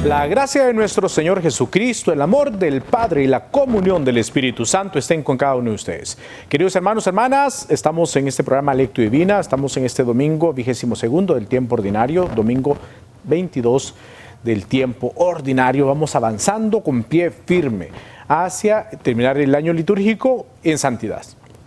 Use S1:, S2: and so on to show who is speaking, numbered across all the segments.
S1: La gracia de nuestro Señor Jesucristo, el amor del Padre y la comunión del Espíritu Santo estén con cada uno de ustedes. Queridos hermanos, hermanas, estamos en este programa Lectio Divina, estamos en este domingo 22º del tiempo ordinario, domingo 22 del tiempo ordinario. Vamos avanzando con pie firme hacia terminar el año litúrgico en santidad,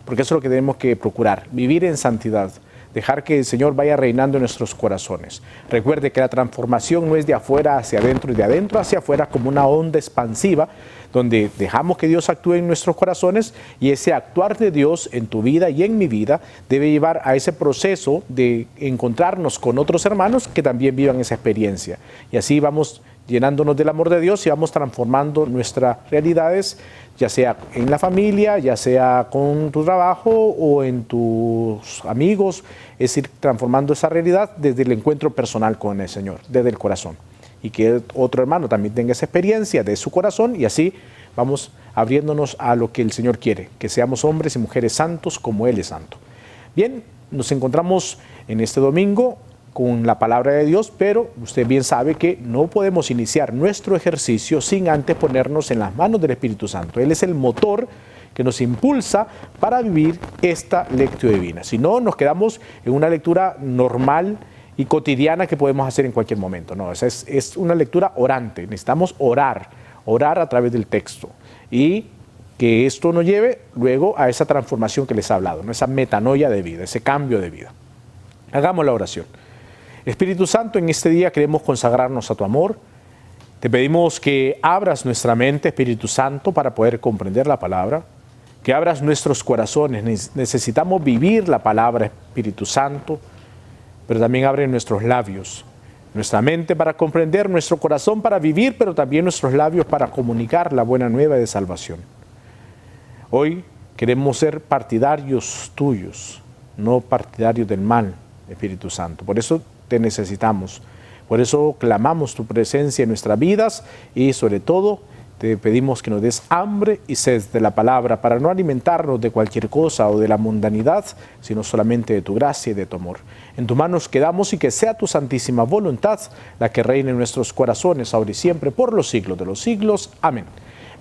S1: porque eso es lo que tenemos que procurar, vivir en santidad. Dejar que el Señor vaya reinando en nuestros corazones. Recuerde que la transformación no es de afuera hacia adentro y de adentro hacia afuera como una onda expansiva donde dejamos que Dios actúe en nuestros corazones y ese actuar de Dios en tu vida y en mi vida debe llevar a ese proceso de encontrarnos con otros hermanos que también vivan esa experiencia. Y así vamos llenándonos del amor de Dios y vamos transformando nuestras realidades, ya sea en la familia, ya sea con tu trabajo o en tus amigos, es decir, transformando esa realidad desde el encuentro personal con el Señor, desde el corazón. Y que otro hermano también tenga esa experiencia de su corazón y así vamos abriéndonos a lo que el Señor quiere, que seamos hombres y mujeres santos como Él es santo. Bien, nos encontramos en este domingo con la palabra de Dios, pero usted bien sabe que no podemos iniciar nuestro ejercicio sin antes ponernos en las manos del Espíritu Santo. Él es el motor que nos impulsa para vivir esta lectio divina. Si no, nos quedamos en una lectura normal y cotidiana que podemos hacer en cualquier momento. No, es una lectura orante. Necesitamos orar a través del texto y que esto nos lleve luego a esa transformación que les he hablado, ¿no? Esa metanoia de vida, ese cambio de vida. Hagamos la oración. Espíritu Santo, en este día queremos consagrarnos a tu amor. Te pedimos que abras nuestra mente, Espíritu Santo, para poder comprender la palabra, que abras nuestros corazones. Necesitamos vivir la palabra, Espíritu Santo, pero también abre nuestros labios, nuestra mente para comprender, nuestro corazón para vivir, pero también nuestros labios para comunicar la buena nueva de salvación. Hoy queremos ser partidarios tuyos, no partidarios del mal, Espíritu Santo. Por eso te necesitamos, por eso clamamos tu presencia en nuestras vidas y sobre todo te pedimos que nos des hambre y sed de la palabra para no alimentarnos de cualquier cosa o de la mundanidad, sino solamente de tu gracia y de tu amor. En tus manos quedamos y que sea tu santísima voluntad la que reine en nuestros corazones ahora y siempre por los siglos de los siglos. Amén.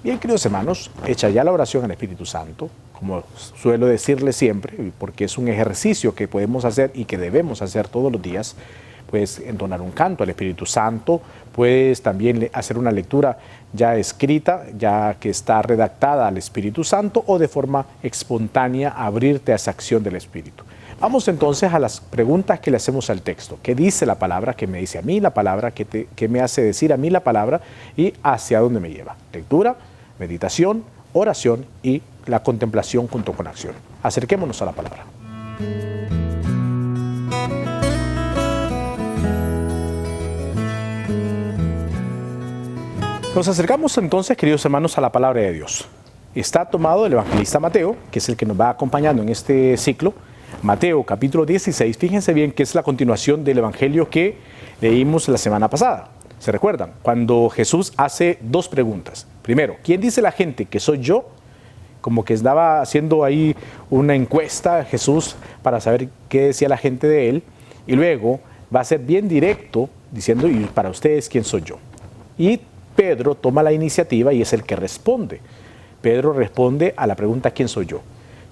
S1: Bien, queridos hermanos, hecha ya la oración al Espíritu Santo, como suelo decirle siempre, porque es un ejercicio que podemos hacer y que debemos hacer todos los días, puedes entonar un canto al Espíritu Santo, puedes también hacer una lectura ya escrita, ya que está redactada al Espíritu Santo, o de forma espontánea abrirte a esa acción del Espíritu. Vamos entonces a las preguntas que le hacemos al texto. ¿Qué dice la palabra? ¿Qué me dice a mí la palabra? ¿Qué me hace decir a mí la palabra? ¿Y hacia dónde me lleva? Lectura, meditación, oración y la contemplación junto con acción. Acerquémonos a la palabra. Nos acercamos entonces, queridos hermanos, a la palabra de Dios. Está tomado del evangelista Mateo, que es el que nos va acompañando en este ciclo. Mateo capítulo 16, fíjense bien que es la continuación del evangelio que leímos la semana pasada. ¿Se recuerdan? Cuando Jesús hace dos preguntas. Primero, ¿quién dice la gente que soy yo? Como que estaba haciendo ahí una encuesta Jesús para saber qué decía la gente de él. Y luego va a ser bien directo diciendo, ¿y para ustedes quién soy yo? Y Pedro toma la iniciativa y es el que responde. Pedro responde a la pregunta, ¿quién soy yo?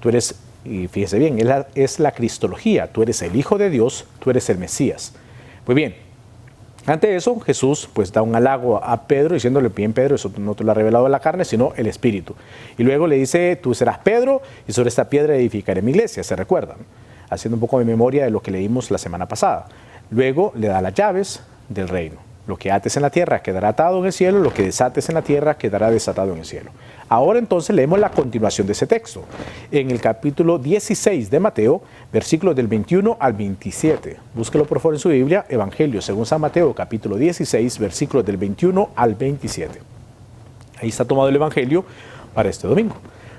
S1: Tú eres, y fíjese bien, es la cristología, tú eres el Hijo de Dios, tú eres el Mesías. Muy bien, ante eso Jesús pues da un halago a Pedro diciéndole, bien Pedro, eso no te lo ha revelado la carne, sino el Espíritu. Y luego le dice, tú serás Pedro y sobre esta piedra edificaré mi iglesia, ¿se recuerdan? Haciendo un poco de memoria de lo que leímos la semana pasada. Luego le da las llaves del reino. Lo que ates en la tierra quedará atado en el cielo, lo que desates en la tierra quedará desatado en el cielo. Ahora entonces leemos la continuación de ese texto. En el capítulo 16 de Mateo, versículos del 21 al 27. Búsquelo por favor en su Biblia, Evangelio según San Mateo, capítulo 16, versículos del 21 al 27. Ahí está tomado el Evangelio para este domingo.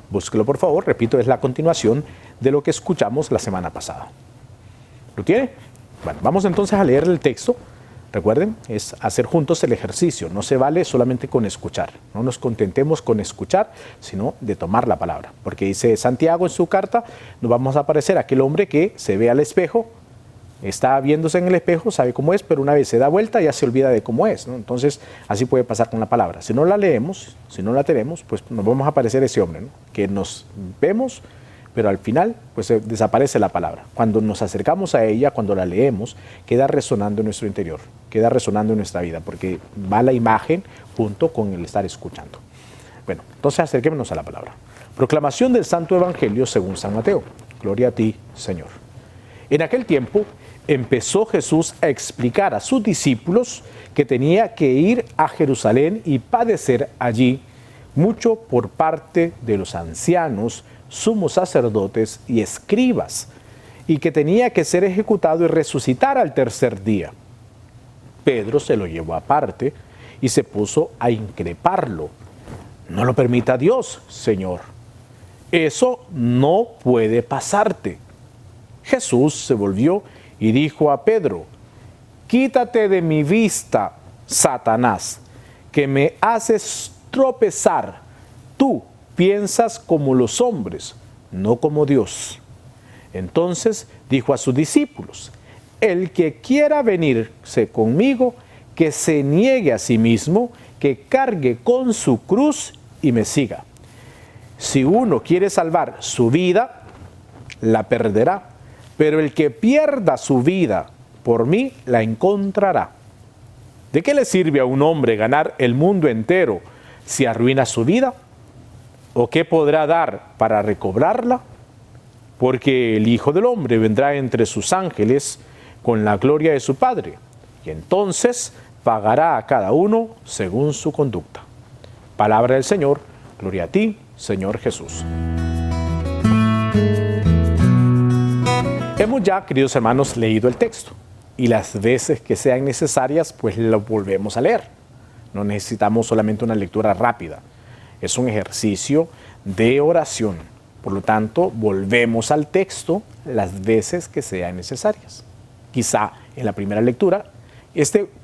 S1: Búsquelo por favor, repito, es la continuación de lo que escuchamos la semana pasada. ¿Lo tiene? Bueno, vamos entonces a leer el texto. Recuerden, es hacer juntos el ejercicio, no se vale solamente con escuchar, no nos contentemos con escuchar, sino de tomar la palabra, porque dice Santiago en su carta, nos vamos a parecer a aquel hombre que se ve al espejo Está viéndose en el espejo, sabe cómo es, pero una vez se da vuelta ya se olvida de cómo es, ¿no? Entonces, así puede pasar con la palabra. Si no la leemos, si no la tenemos, pues nos vamos a parecer ese hombre, ¿no? Que nos vemos, pero al final, pues desaparece la palabra. Cuando nos acercamos a ella, cuando la leemos, queda resonando en nuestro interior, queda resonando en nuestra vida, porque va la imagen junto con el estar escuchando. Bueno, entonces acerquémonos a la palabra. Proclamación del Santo Evangelio según San Mateo. Gloria a ti, Señor. En aquel tiempo empezó Jesús a explicar a sus discípulos que tenía que ir a Jerusalén y padecer allí mucho por parte de los ancianos, sumos sacerdotes y escribas, y que tenía que ser ejecutado y resucitar al tercer día. Pedro se lo llevó aparte y se puso a increparlo. No lo permita Dios, Señor. Eso no puede pasarte. Jesús se volvió y dijo a Pedro: quítate de mi vista, Satanás, que me haces tropezar. Tú piensas como los hombres, no como Dios. Entonces dijo a sus discípulos: el que quiera venirse conmigo, que se niegue a sí mismo, que cargue con su cruz y me siga. Si uno quiere salvar su vida, la perderá. Pero el que pierda su vida por mí, la encontrará. ¿De qué le sirve a un hombre ganar el mundo entero si arruina su vida? ¿O qué podrá dar para recobrarla? Porque el Hijo del Hombre vendrá entre sus ángeles con la gloria de su Padre, y entonces pagará a cada uno según su conducta. Palabra del Señor. Gloria a ti, Señor Jesús. Hemos ya, queridos hermanos, leído el texto y las veces que sean necesarias, pues lo volvemos a leer. No necesitamos solamente una lectura rápida. Es un ejercicio de oración. Por lo tanto, volvemos al texto las veces que sean necesarias. Quizá en la primera lectura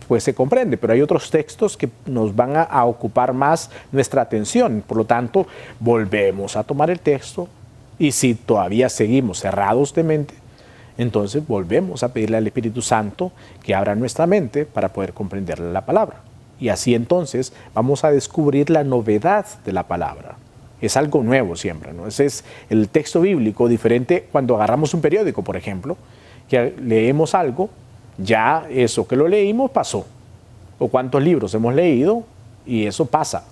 S1: pues se comprende, pero hay otros textos que nos van a ocupar más nuestra atención. Por lo tanto, volvemos a tomar el texto y si todavía seguimos cerrados de mente, entonces volvemos a pedirle al Espíritu Santo que abra nuestra mente para poder comprender la palabra. Y así entonces vamos a descubrir la novedad de la palabra. Es algo nuevo siempre, ¿no? Ese es el texto bíblico diferente cuando agarramos un periódico, por ejemplo, que leemos algo, ya eso que lo leímos pasó. O cuántos libros hemos leído y eso pasa.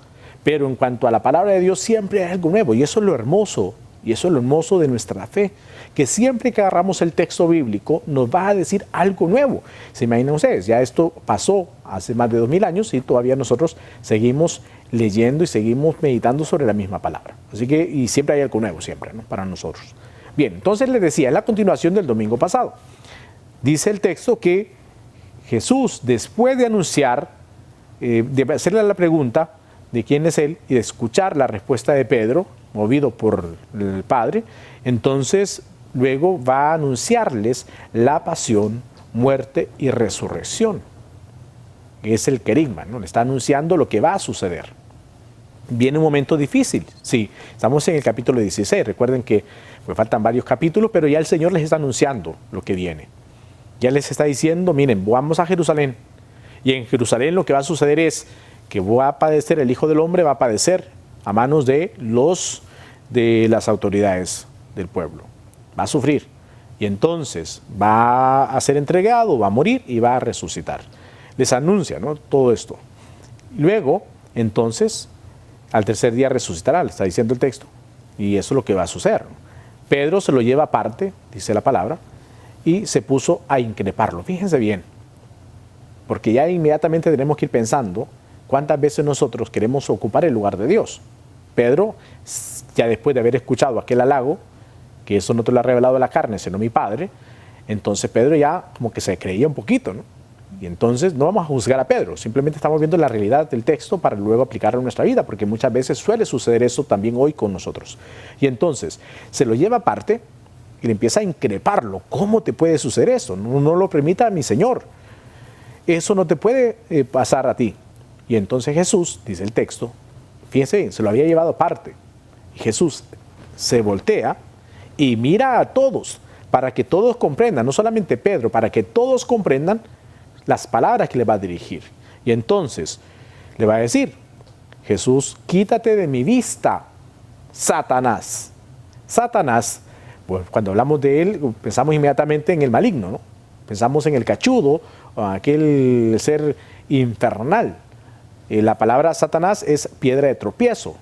S1: Pero en cuanto a la palabra de Dios siempre hay algo nuevo y eso es lo hermoso. Y eso es lo hermoso de nuestra fe, que siempre que agarramos el texto bíblico nos va a decir algo nuevo. Se imaginan ustedes, ya esto pasó hace más de 2000 años y todavía nosotros seguimos leyendo y seguimos meditando sobre la misma palabra. Así que, y siempre hay algo nuevo, siempre, ¿no? Para nosotros. Bien, entonces les decía, en la continuación del domingo pasado, dice el texto que Jesús, después de anunciar, de hacerle la pregunta de quién es Él y de escuchar la respuesta de Pedro, movido por el Padre, entonces luego va a anunciarles la pasión, muerte y resurrección. Es el querigma, ¿no? Le está anunciando lo que va a suceder. Viene un momento difícil, sí, estamos en el capítulo 16, recuerden que pues, faltan varios capítulos, pero ya el Señor les está anunciando lo que viene. Ya les está diciendo, miren, vamos a Jerusalén, y en Jerusalén lo que va a suceder es que va a padecer, el Hijo del Hombre va a padecer a manos de las autoridades del pueblo. Va a sufrir y entonces va a ser entregado, va a morir y va a resucitar. Les anuncia, ¿no? Todo esto. Luego, entonces, al tercer día resucitará, le está diciendo el texto, y eso es lo que va a suceder. Pedro se lo lleva aparte, dice la palabra, y se puso a increparlo. Fíjense bien, porque ya inmediatamente tenemos que ir pensando cuántas veces nosotros queremos ocupar el lugar de Dios. Pedro, ya después de haber escuchado aquel halago, que eso no te lo ha revelado la carne, sino mi Padre, entonces Pedro ya como que se creía un poquito, ¿no? Y entonces no vamos a juzgar a Pedro, simplemente estamos viendo la realidad del texto para luego aplicarlo en nuestra vida, porque muchas veces suele suceder eso también hoy con nosotros. Y entonces se lo lleva aparte y le empieza a increparlo. ¿Cómo te puede suceder eso? No lo permita mi Señor. Eso no te puede pasar a ti. Y entonces Jesús, dice el texto, fíjense bien, se lo había llevado aparte. Y Jesús se voltea y mira a todos para que todos comprendan, no solamente Pedro, para que todos comprendan las palabras que le va a dirigir. Y entonces le va a decir, Jesús, quítate de mi vista, Satanás. Satanás, pues cuando hablamos de él, pensamos inmediatamente en el maligno, ¿no? Pensamos en el cachudo, aquel ser infernal. La palabra Satanás es piedra de tropiezo,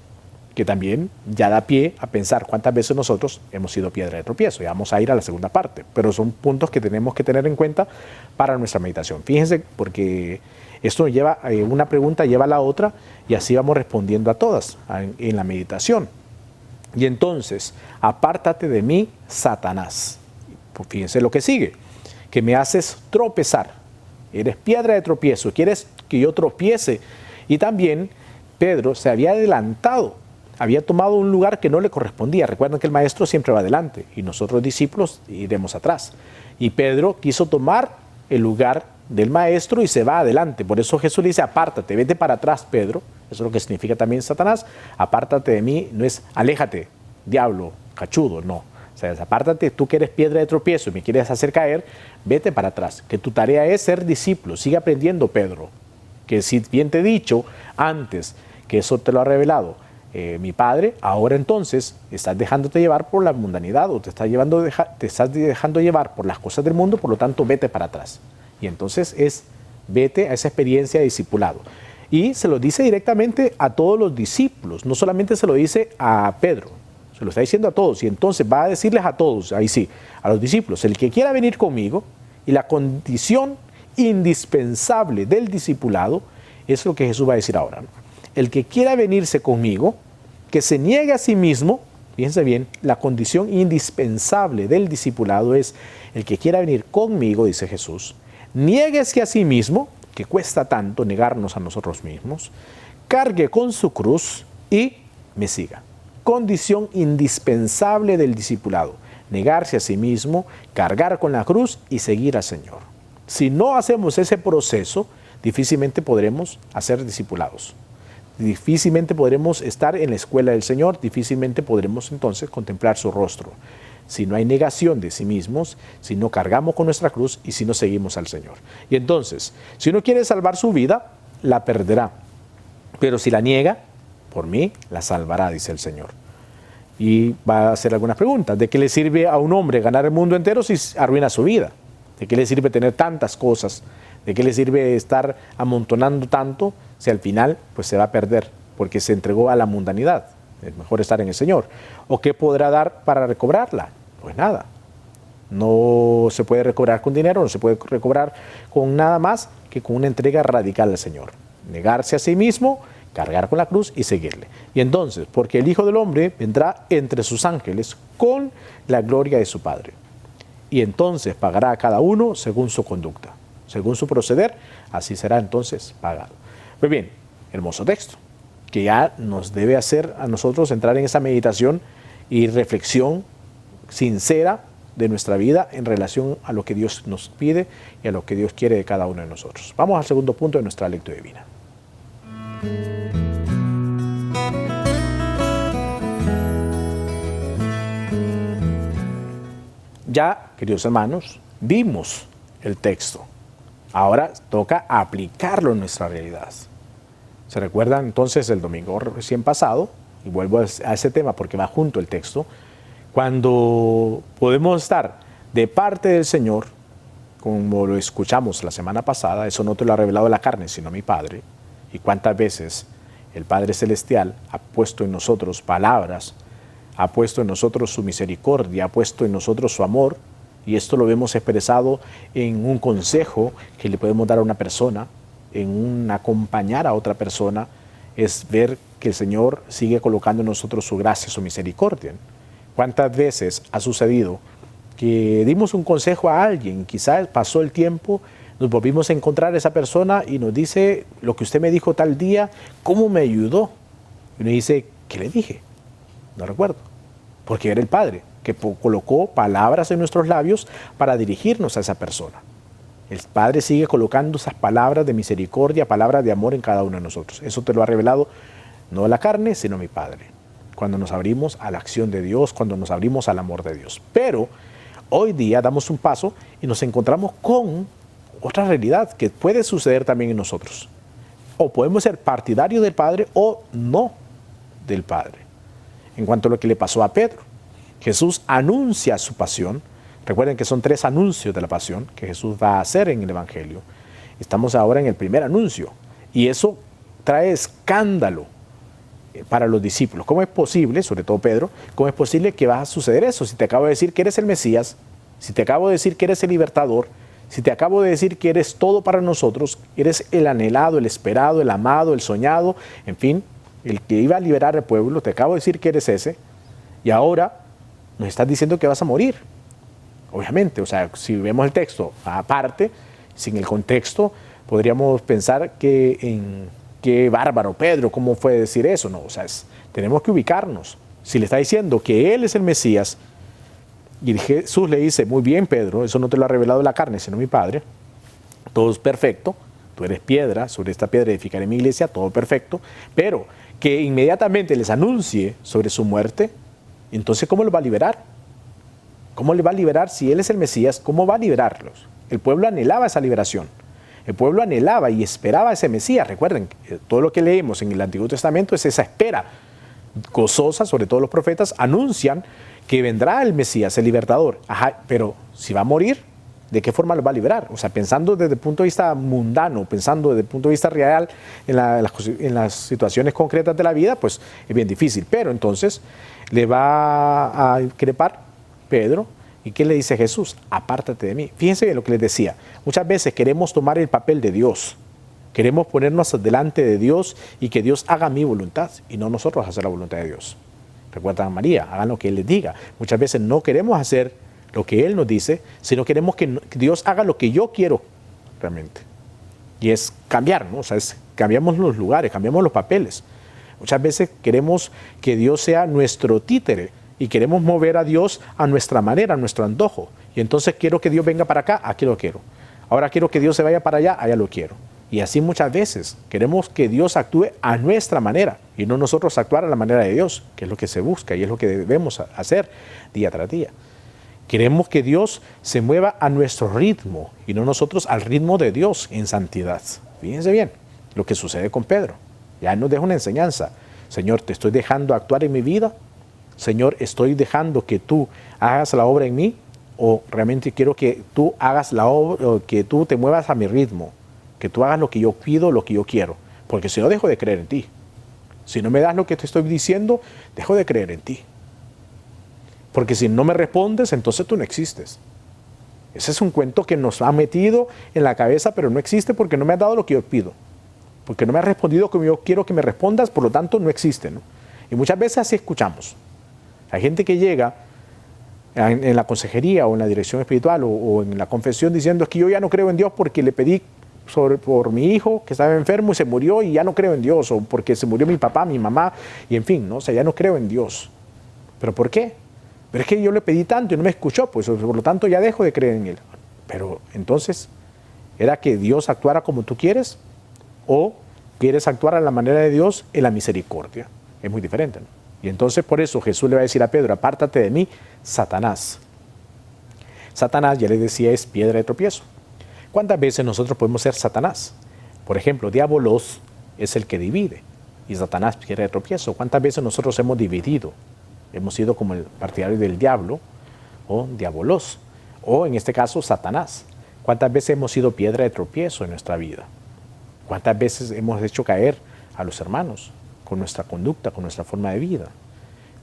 S1: que también ya da pie a pensar cuántas veces nosotros hemos sido piedra de tropiezo. Ya vamos a ir a la segunda parte, pero son puntos que tenemos que tener en cuenta para nuestra meditación. Fíjense, porque esto lleva, una pregunta lleva a la otra y así vamos respondiendo a todas en la meditación. Y entonces, apártate de mí, Satanás. Pues fíjense lo que sigue, que me haces tropezar. Eres piedra de tropiezo, quieres que yo tropiece. Y también Pedro se había adelantado, había tomado un lugar que no le correspondía. Recuerden que el maestro siempre va adelante y nosotros discípulos iremos atrás. Y Pedro quiso tomar el lugar del maestro y se va adelante. Por eso Jesús le dice, apártate, vete para atrás, Pedro. Eso es lo que significa también Satanás. Apártate de mí, no es aléjate, diablo, cachudo, no. O sea, apártate, tú que eres piedra de tropiezo y me quieres hacer caer, vete para atrás. Que tu tarea es ser discípulo. Sigue aprendiendo, Pedro. Que si bien te he dicho antes que eso te lo ha revelado mi Padre, ahora entonces estás dejándote llevar por la mundanidad o te estás dejando llevar por las cosas del mundo, por lo tanto vete para atrás. Y entonces vete a esa experiencia de discipulado. Y se lo dice directamente a todos los discípulos, no solamente se lo dice a Pedro, se lo está diciendo a todos. Y entonces va a decirles a todos, ahí sí, a los discípulos, el que quiera venir conmigo, y la condición indispensable del discipulado es lo que Jesús va a decir ahora, ¿no? El que quiera venirse conmigo, que se niegue a sí mismo. Fíjense bien, la condición indispensable del discipulado es el que quiera venir conmigo, dice Jesús, niéguese a sí mismo, que cuesta tanto negarnos a nosotros mismos, cargue con su cruz y me siga. Condición indispensable del discipulado, negarse a sí mismo, cargar con la cruz y seguir al Señor. Si no hacemos ese proceso, difícilmente podremos ser discipulados. Difícilmente podremos estar en la escuela del Señor, difícilmente podremos entonces contemplar su rostro. Si no hay negación de sí mismos, si no cargamos con nuestra cruz y si no seguimos al Señor. Y entonces, si uno quiere salvar su vida, la perderá. Pero si la niega, por mí, la salvará, dice el Señor. Y va a hacer algunas preguntas. ¿De qué le sirve a un hombre ganar el mundo entero si arruina su vida? ¿De qué le sirve tener tantas cosas? ¿De qué le sirve estar amontonando tanto si al final pues se va a perder porque se entregó a la mundanidad? Es mejor estar en el Señor. ¿O qué podrá dar para recobrarla? Pues nada. No se puede recobrar con dinero, no se puede recobrar con nada más que con una entrega radical al Señor. Negarse a sí mismo, cargar con la cruz y seguirle. Y entonces, porque el Hijo del Hombre vendrá entre sus ángeles con la gloria de su Padre. Y entonces pagará a cada uno según su conducta. Según su proceder, así será entonces pagado. Pues bien, hermoso texto, que ya nos debe hacer a nosotros entrar en esa meditación y reflexión sincera de nuestra vida en relación a lo que Dios nos pide y a lo que Dios quiere de cada uno de nosotros. Vamos al segundo punto de nuestra lectura divina. Ya, queridos hermanos, vimos el texto. Ahora toca aplicarlo en nuestra realidad. ¿Se recuerdan entonces el domingo recién pasado? Y vuelvo a ese tema porque va junto el texto. Cuando podemos estar de parte del Señor, como lo escuchamos la semana pasada, eso no te lo ha revelado la carne, sino mi Padre. Y cuántas veces el Padre Celestial ha puesto en nosotros palabras, ha puesto en nosotros su misericordia, ha puesto en nosotros su amor. Y esto lo vemos expresado en un consejo que le podemos dar a una persona, en un acompañar a otra persona, es ver que el Señor sigue colocando en nosotros su gracia, su misericordia. ¿Cuántas veces ha sucedido que dimos un consejo a alguien, quizás pasó el tiempo, nos volvimos a encontrar a esa persona y nos dice, lo que usted me dijo tal día, ¿cómo me ayudó? Y uno dice, ¿qué le dije? No recuerdo, porque era el Padre que colocó palabras en nuestros labios para dirigirnos a esa persona. El Padre sigue colocando esas palabras de misericordia, palabras de amor en cada uno de nosotros. Eso te lo ha revelado no la carne, sino mi Padre. Cuando nos abrimos a la acción de Dios, cuando nos abrimos al amor de Dios. Pero Hoy día damos un paso y nos encontramos con otra realidad que puede suceder también en nosotros. O podemos ser partidarios del Padre o no del Padre. En cuanto a lo que le pasó a Pedro, Jesús anuncia su pasión. Recuerden que son 3 anuncios de la pasión que Jesús va a hacer en el Evangelio. Estamos ahora en el primer anuncio y eso trae escándalo para los discípulos. ¿Cómo es posible, sobre todo Pedro, cómo es posible que va a suceder eso? Si te acabo de decir que eres el Mesías, si te acabo de decir que eres el libertador, si te acabo de decir que eres todo para nosotros, eres el anhelado, el esperado, el amado, el soñado, en fin, el que iba a liberar al pueblo, te acabo de decir que eres ese, y ahora nos estás diciendo que vas a morir. Obviamente, o sea, si vemos el texto aparte, sin el contexto, podríamos pensar que qué bárbaro Pedro, ¿cómo fue decir eso? No, o sea, tenemos que ubicarnos. Si le está diciendo que él es el Mesías, y Jesús le dice, muy bien Pedro, eso no te lo ha revelado la carne, sino mi Padre, todo es perfecto, tú eres piedra, sobre esta piedra edificaré mi iglesia, todo perfecto, pero que inmediatamente les anuncie sobre su muerte, entonces ¿cómo los va a liberar? ¿Cómo le va a liberar si él es el Mesías? ¿Cómo va a liberarlos? El pueblo anhelaba esa liberación. El pueblo anhelaba y esperaba a ese Mesías. Recuerden, todo lo que leemos en el Antiguo Testamento es esa espera gozosa, sobre todo los profetas, anuncian que vendrá el Mesías, el libertador. Ajá, pero si va a morir, ¿de qué forma lo va a liberar? O sea, pensando desde el punto de vista mundano, pensando desde el punto de vista real en las situaciones concretas de la vida, pues es bien difícil. Pero entonces le va a increpar Pedro. ¿Y qué le dice Jesús? Apártate de mí. Fíjense bien lo que les decía. Muchas veces queremos tomar el papel de Dios. Queremos ponernos delante de Dios y que Dios haga mi voluntad y no nosotros hacer la voluntad de Dios. Recuerdan a María, hagan lo que Él les diga. Muchas veces no queremos hacer lo que Él nos dice, sino queremos que Dios haga lo que yo quiero realmente. Y es cambiar, ¿no? O sea, cambiamos los lugares, cambiamos los papeles. Muchas veces queremos que Dios sea nuestro títere y queremos mover a Dios a nuestra manera, a nuestro antojo. Y entonces quiero que Dios venga para acá, aquí lo quiero. Ahora quiero que Dios se vaya para allá, allá lo quiero. Y así muchas veces queremos que Dios actúe a nuestra manera y no nosotros actuar a la manera de Dios, que es lo que se busca y es lo que debemos hacer día tras día. Queremos que Dios se mueva a nuestro ritmo y no nosotros al ritmo de Dios en santidad. Fíjense bien lo que sucede con Pedro. Ya nos deja una enseñanza. Señor, te estoy dejando actuar en mi vida. Señor, estoy dejando que tú hagas la obra en mí o realmente quiero que tú hagas la obra, o que tú te muevas a mi ritmo, que tú hagas lo que yo pido, lo que yo quiero, porque si no dejo de creer en ti. Si no me das lo que te estoy diciendo, dejo de creer en ti. Porque si no me respondes, entonces tú no existes. Ese es un cuento que nos ha metido en la cabeza, pero no existe porque no me has dado lo que yo pido. Porque no me has respondido como yo quiero que me respondas, por lo tanto no existe, ¿no? Y muchas veces así escuchamos. Hay gente que llega en la consejería o en la dirección espiritual o en la confesión diciendo es que yo ya no creo en Dios porque le pedí por mi hijo que estaba enfermo y se murió y ya no creo en Dios, o porque se murió mi papá, mi mamá, y en fin, ¿no? O sea, ya no creo en Dios. ¿Pero por qué? Pero es que yo le pedí tanto y no me escuchó, pues por lo tanto ya dejo de creer en Él. Pero entonces, ¿era que Dios actuara como tú quieres? ¿O quieres actuar a la manera de Dios en la misericordia? Es muy diferente, ¿no? Y entonces por eso Jesús le va a decir a Pedro, apártate de mí, Satanás. Satanás, ya les decía, es piedra de tropiezo. ¿Cuántas veces nosotros podemos ser Satanás? Por ejemplo, diabolos es el que divide y Satanás piedra de tropiezo. ¿Cuántas veces nosotros hemos dividido? Hemos sido como el partidario del diablo o diabolos, o en este caso Satanás. ¿Cuántas veces hemos sido piedra de tropiezo en nuestra vida? ¿Cuántas veces hemos hecho caer a los hermanos con nuestra conducta, con nuestra forma de vida?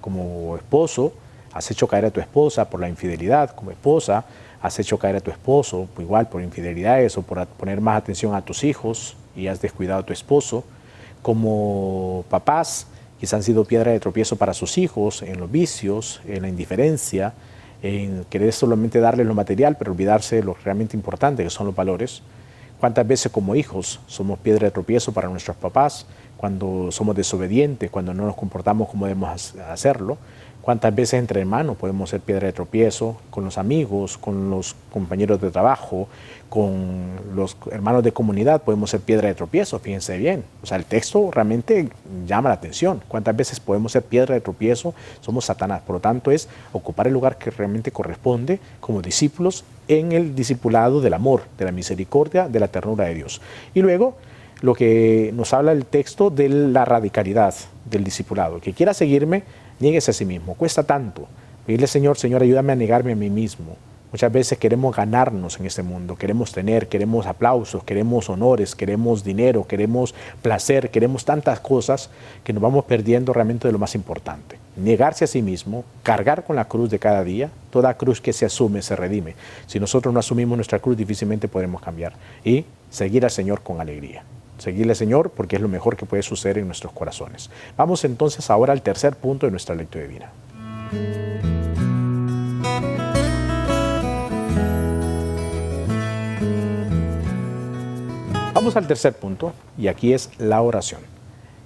S1: Como esposo, has hecho caer a tu esposa por la infidelidad. Como esposa, has hecho caer a tu esposo, igual por infidelidades o por poner más atención a tus hijos y has descuidado a tu esposo. Como papás, quizás han sido piedra de tropiezo para sus hijos en los vicios, en la indiferencia, en querer solamente darles lo material, pero olvidarse de lo realmente importante, que son los valores. ¿Cuántas veces como hijos somos piedra de tropiezo para nuestros papás cuando somos desobedientes, cuando no nos comportamos como debemos hacerlo? ¿Cuántas veces entre hermanos podemos ser piedra de tropiezo? Con los amigos, con los compañeros de trabajo, con los hermanos de comunidad podemos ser piedra de tropiezo, fíjense bien. O sea, el texto realmente llama la atención. ¿Cuántas veces podemos ser piedra de tropiezo? Somos Satanás. Por lo tanto, es ocupar el lugar que realmente corresponde como discípulos en el discipulado del amor, de la misericordia, de la ternura de Dios. Y luego, lo que nos habla el texto de la radicalidad del discipulado. El que quiera seguirme, niéguese a sí mismo. Cuesta tanto pedirle, Señor, ayúdame a negarme a mí mismo. Muchas veces queremos ganarnos en este mundo, queremos tener, queremos aplausos, queremos honores, queremos dinero, queremos placer, queremos tantas cosas que nos vamos perdiendo realmente de lo más importante. Negarse a sí mismo, cargar con la cruz de cada día, toda cruz que se asume se redime. Si nosotros no asumimos nuestra cruz, difícilmente podremos cambiar. Y seguir al Señor con alegría. Seguirle al Señor porque es lo mejor que puede suceder en nuestros corazones. Vamos entonces ahora al tercer punto de nuestra lectura divina. Vamos al tercer punto y aquí es la oración.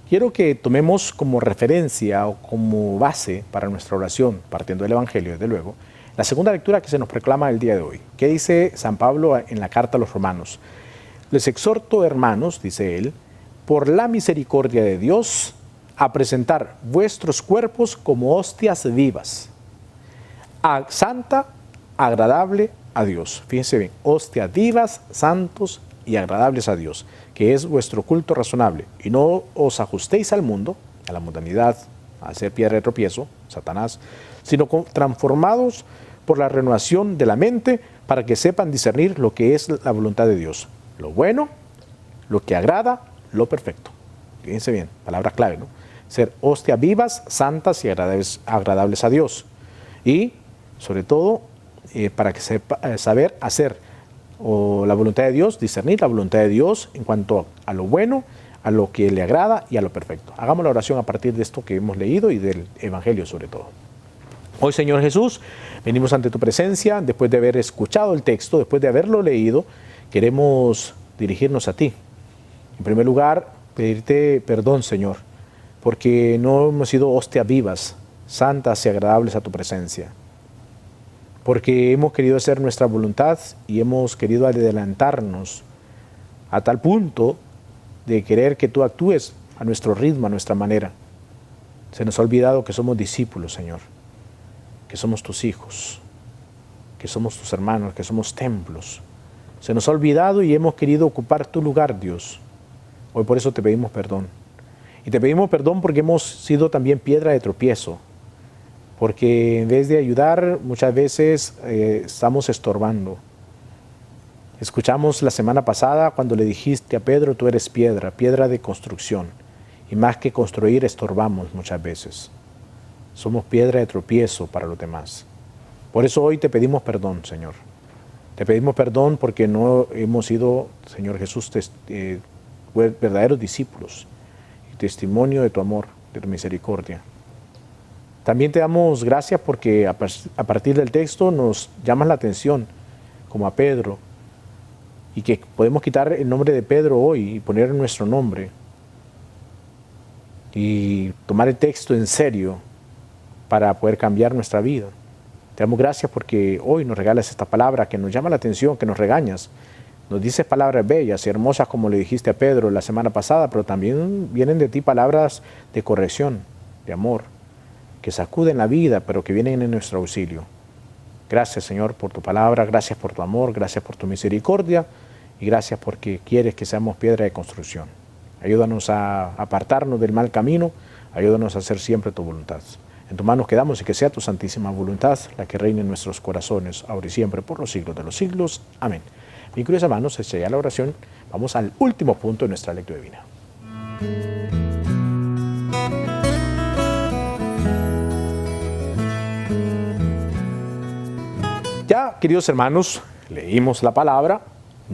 S1: Quiero que tomemos como referencia o como base para nuestra oración, partiendo del Evangelio, desde luego, la segunda lectura que se nos proclama el día de hoy. ¿Qué dice San Pablo en la carta a los Romanos? Les exhorto, hermanos, dice él, por la misericordia de Dios, a presentar vuestros cuerpos como hostias vivas, santa, agradable a Dios. Fíjense bien, hostias vivas, santos y agradables a Dios, que es vuestro culto razonable. Y no os ajustéis al mundo, a la mundanidad, a ser piedra de tropiezo, Satanás, sino transformados por la renovación de la mente para que sepan discernir lo que es la voluntad de Dios. Lo bueno, lo que agrada, lo perfecto. Fíjense bien, palabra clave, ¿no? Ser hostias vivas, santas y agradables a Dios. Y, sobre todo, para que sepa saber hacer la voluntad de Dios, discernir la voluntad de Dios en cuanto a lo bueno, a lo que le agrada y a lo perfecto. Hagamos la oración a partir de esto que hemos leído y del Evangelio sobre todo. Hoy, Señor Jesús, venimos ante tu presencia después de haber escuchado el texto, después de haberlo leído. Queremos dirigirnos a ti. En primer lugar, pedirte perdón, Señor, porque no hemos sido hostias vivas, santas y agradables a tu presencia. Porque hemos querido hacer nuestra voluntad y hemos querido adelantarnos a tal punto de querer que tú actúes a nuestro ritmo, a nuestra manera. Se nos ha olvidado que somos discípulos, Señor, que somos tus hijos, que somos tus hermanos, que somos templos. Se nos ha olvidado y hemos querido ocupar tu lugar, Dios. Hoy por eso te pedimos perdón. Y te pedimos perdón porque hemos sido también piedra de tropiezo. Porque en vez de ayudar, muchas veces estamos estorbando. Escuchamos la semana pasada cuando le dijiste a Pedro, tú eres piedra, piedra de construcción. Y más que construir, estorbamos muchas veces. Somos piedra de tropiezo para los demás. Por eso hoy te pedimos perdón, Señor. Te pedimos perdón porque no hemos sido, Señor Jesús, verdaderos discípulos y testimonio de tu amor, de tu misericordia. También te damos gracias porque a partir del texto nos llamas la atención, como a Pedro, y que podemos quitar el nombre de Pedro hoy y poner nuestro nombre y tomar el texto en serio para poder cambiar nuestra vida. Te damos gracias porque hoy nos regalas esta palabra que nos llama la atención, que nos regañas. Nos dices palabras bellas y hermosas como le dijiste a Pedro la semana pasada, pero también vienen de ti palabras de corrección, de amor, que sacuden la vida, pero que vienen en nuestro auxilio. Gracias, Señor, por tu palabra, gracias por tu amor, gracias por tu misericordia y gracias porque quieres que seamos piedra de construcción. Ayúdanos a apartarnos del mal camino, ayúdanos a hacer siempre tu voluntad. En tus manos quedamos y que sea tu santísima voluntad la que reine en nuestros corazones, ahora y siempre, por los siglos de los siglos. Amén. Mis queridos hermanos, hecha ya la oración, vamos al último punto de nuestra lectura divina. Ya, queridos hermanos, leímos la palabra,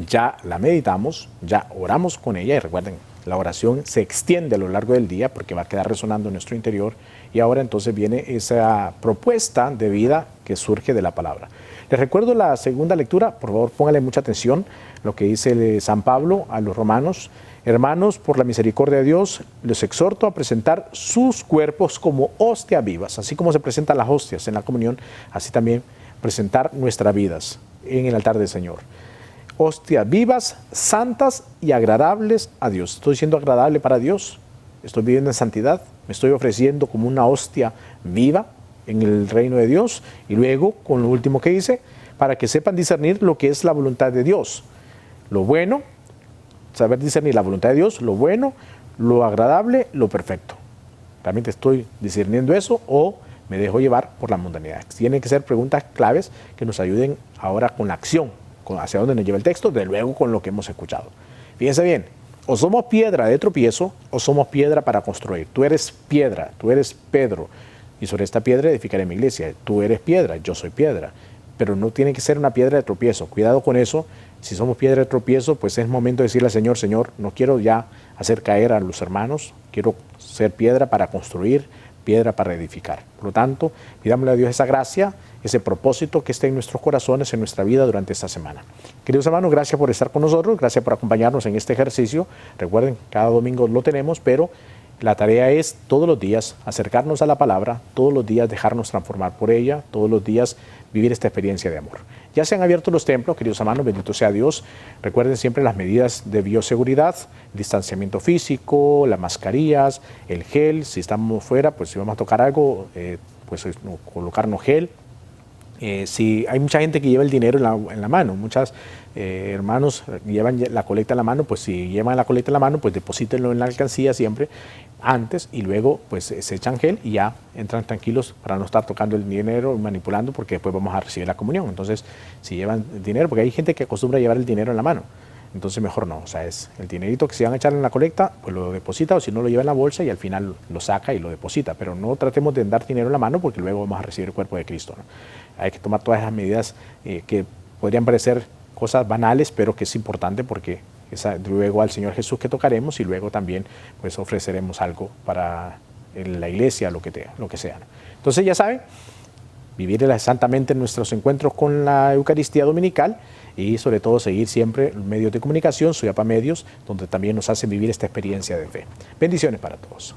S1: ya la meditamos, ya oramos con ella y recuerden, La oración se extiende a lo largo del día porque va a quedar resonando en nuestro interior y ahora entonces viene esa propuesta de vida que surge de la palabra. Les recuerdo la segunda lectura, por favor póngale mucha atención, lo que dice San Pablo a los romanos. Hermanos, por la misericordia de Dios, les exhorto a presentar sus cuerpos como hostias vivas, así como se presentan las hostias en la comunión, así también presentar nuestras vidas en el altar del Señor. Hostias vivas, santas y agradables a Dios. Estoy siendo agradable para Dios, estoy viviendo en santidad, me estoy ofreciendo como una hostia viva en el reino de Dios. Y luego, con lo último que dice, para que sepan discernir lo que es la voluntad de Dios, lo bueno, saber discernir la voluntad de Dios, lo bueno, lo agradable, lo perfecto. ¿Realmente estoy discerniendo eso o me dejo llevar por la mundanidad? Tienen que ser preguntas claves que nos ayuden ahora con la acción, hacia dónde nos lleva el texto, de luego con lo que hemos escuchado. Fíjense bien, o somos piedra de tropiezo o somos piedra para construir. Tú eres piedra, tú eres Pedro, y sobre esta piedra edificaré mi iglesia. Tú eres piedra, yo soy piedra, pero no tiene que ser una piedra de tropiezo. Cuidado con eso. Si somos piedra de tropiezo, pues es momento de decirle al Señor, Señor, no quiero ya hacer caer a los hermanos, quiero ser piedra para construir, piedra para edificar. Por lo tanto, pidámosle a Dios esa gracia, ese propósito que esté en nuestros corazones, en nuestra vida durante esta semana. Queridos hermanos, gracias por estar con nosotros, gracias por acompañarnos en este ejercicio. Recuerden, cada domingo lo tenemos, pero la tarea es todos los días acercarnos a la palabra, todos los días dejarnos transformar por ella, todos los días vivir esta experiencia de amor. Ya se han abierto los templos, queridos hermanos, bendito sea Dios. Recuerden siempre las medidas de bioseguridad, distanciamiento físico, las mascarillas, el gel. Si estamos fuera, pues si vamos a tocar algo, pues colocarnos gel. Si hay mucha gente que lleva el dinero en la mano, muchos hermanos llevan la colecta en la mano, pues si llevan la colecta en la mano, pues deposítenlo en la alcancía siempre antes y luego pues se echan gel y ya entran tranquilos para no estar tocando el dinero, manipulando, porque después vamos a recibir la comunión. Entonces, si llevan el dinero, porque hay gente que acostumbra a llevar el dinero en la mano, entonces mejor no, o sea, es el dinerito que se van a echar en la colecta, pues lo deposita, o si no lo lleva en la bolsa y al final lo saca y lo deposita, pero no tratemos de dar dinero en la mano porque luego vamos a recibir el cuerpo de Cristo, ¿no? Hay que tomar todas esas medidas que podrían parecer cosas banales, pero que es importante porque luego al Señor Jesús que tocaremos y luego también pues ofreceremos algo para la iglesia, lo que sea, ¿no? Entonces ya saben, vivir santamente en nuestros encuentros con la Eucaristía Dominical y sobre todo seguir siempre medios de comunicación, Suyapa Medios, donde también nos hacen vivir esta experiencia de fe. Bendiciones para todos.